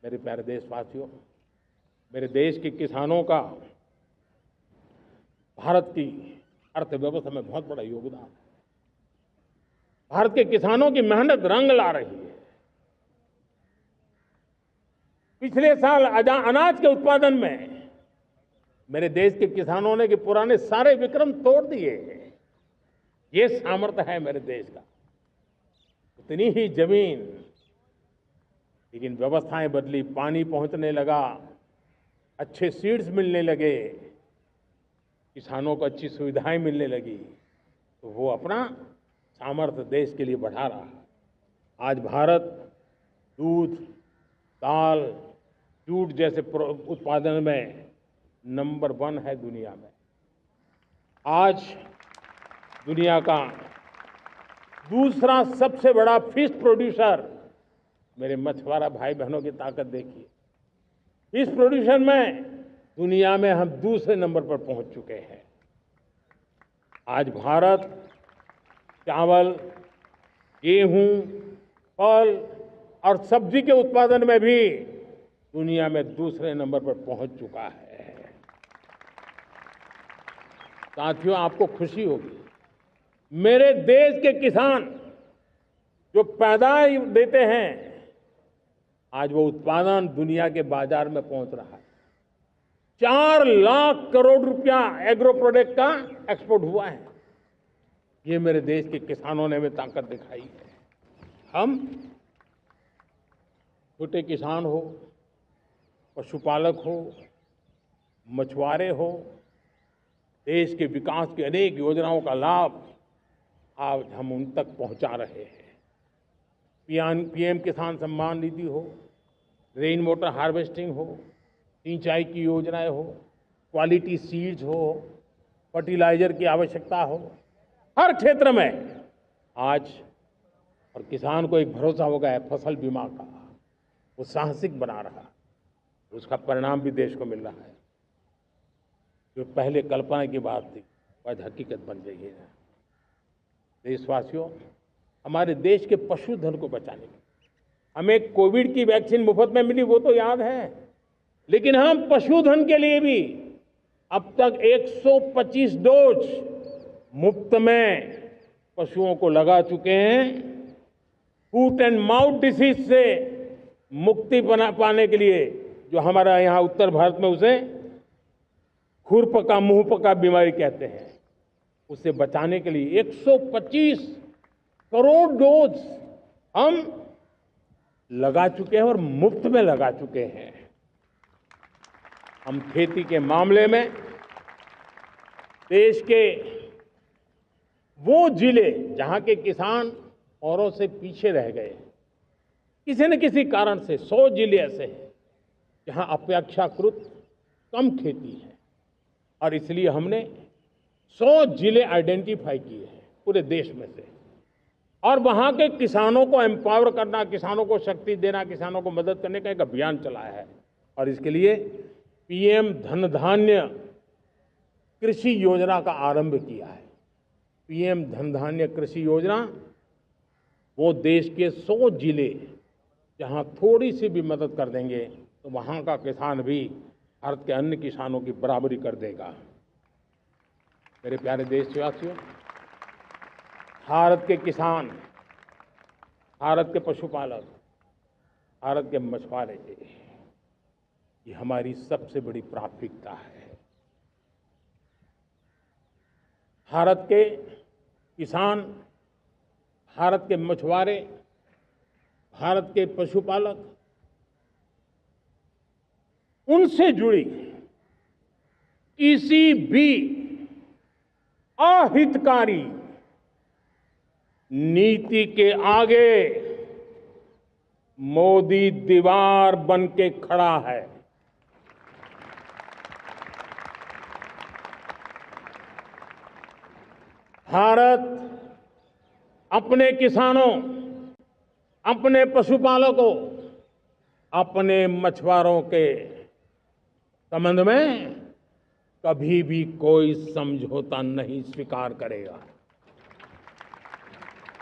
मेरे प्यारे देशवासियों, मेरे देश के किसानों का भारत की अर्थव्यवस्था में बहुत बड़ा योगदान है। भारत के किसानों की मेहनत रंग ला रही है। पिछले साल अनाज के उत्पादन में मेरे देश के किसानों ने कि पुराने सारे विक्रम तोड़ दिए हैं। ये सामर्थ्य है मेरे देश का। उतनी ही जमीन, लेकिन व्यवस्थाएं बदली, पानी पहुंचने लगा, अच्छे सीड्स मिलने लगे, किसानों को अच्छी सुविधाएं मिलने लगी, तो वो अपना सामर्थ्य देश के लिए बढ़ा रहा है। आज भारत दूध, दाल, जूट जैसे उत्पादन में नंबर 1 है दुनिया में। आज दुनिया का दूसरा सबसे बड़ा फिश प्रोड्यूसर, मेरे मछुआरा भाई बहनों की ताकत देखिए। फिश प्रोड्यूसर में दुनिया में हम दूसरे नंबर पर पहुंच चुके हैं। आज भारत चावल, गेहूं, फल और सब्जी के उत्पादन में भी दुनिया में दूसरे नंबर पर पहुंच चुका है। साथियों, आपको खुशी होगी, मेरे देश के किसान जो पैदावार देते हैं, आज वो उत्पादन दुनिया के बाजार में पहुंच रहा है। 4 लाख करोड़ रुपया एग्रो प्रोडक्ट का एक्सपोर्ट हुआ है। ये मेरे देश के किसानों ने हमें ताकत दिखाई है। हम छोटे किसान हो, पशुपालक हो, मछुआरे हो, देश के विकास की अनेक योजनाओं का लाभ आज हम उन तक पहुंचा रहे हैं। पीएम किसान सम्मान निधि हो, रेन वाटर हार्वेस्टिंग हो, सिंचाई की योजनाएं हो, क्वालिटी सीड्स हो, फर्टिलाइजर की आवश्यकता हो, हर क्षेत्र में आज और किसान को एक भरोसा हो गया है फसल बीमा का। वो साहसिक बना रहा है, उसका परिणाम भी देश को मिल रहा है। जो पहले कल्पना की बात थी, आज हकीकत बन गई है। देशवासियों, हमारे देश के पशुधन को बचाने में हमें कोविड की वैक्सीन मुफ्त में मिली, वो तो याद है, लेकिन हम पशुधन के लिए भी अब तक 125 डोज मुफ्त में पशुओं को लगा चुके हैं। फूट एंड माउथ डिसीज से मुक्ति पाने के लिए, जो हमारा यहाँ उत्तर भारत में उसे खुरपका मुंहपका बीमारी कहते हैं, उसे बचाने के लिए 125 करोड़ डोज हम लगा चुके हैं और मुफ्त में लगा चुके हैं। हम खेती के मामले में देश के वो जिले जहां के किसान औरों से पीछे रह गए, किसी न किसी कारण से 100 जिले ऐसे हैं जहां अपेक्षाकृत कम खेती है, और इसलिए हमने 100 जिले आइडेंटिफाई किए हैं पूरे देश में से, और वहां के किसानों को एम्पावर करना, किसानों को शक्ति देना, किसानों को मदद करने का एक अभियान चलाया है। और इसके लिए पीएम धन धान्य कृषि योजना का आरंभ किया है। पीएम धन धान्य कृषि योजना वो देश के 100 जिले जहां थोड़ी सी भी मदद कर देंगे तो वहां का किसान भी भारत के अन्य किसानों की बराबरी कर देगा। मेरे प्यारे देशवासियों, भारत के किसान, भारत के पशुपालक, भारत के मछुआरे, ये हमारी सबसे बड़ी प्राथमिकता है। भारत के किसान, भारत के मछुआरे, भारत के पशुपालक, उनसे जुड़ी किसी भी अहितकारी नीति के आगे मोदी दीवार बन के खड़ा है। भारत अपने किसानों, अपने पशुपालकों, अपने मछुआरों के संबंध में कभी भी कोई समझौता नहीं स्वीकार करेगा।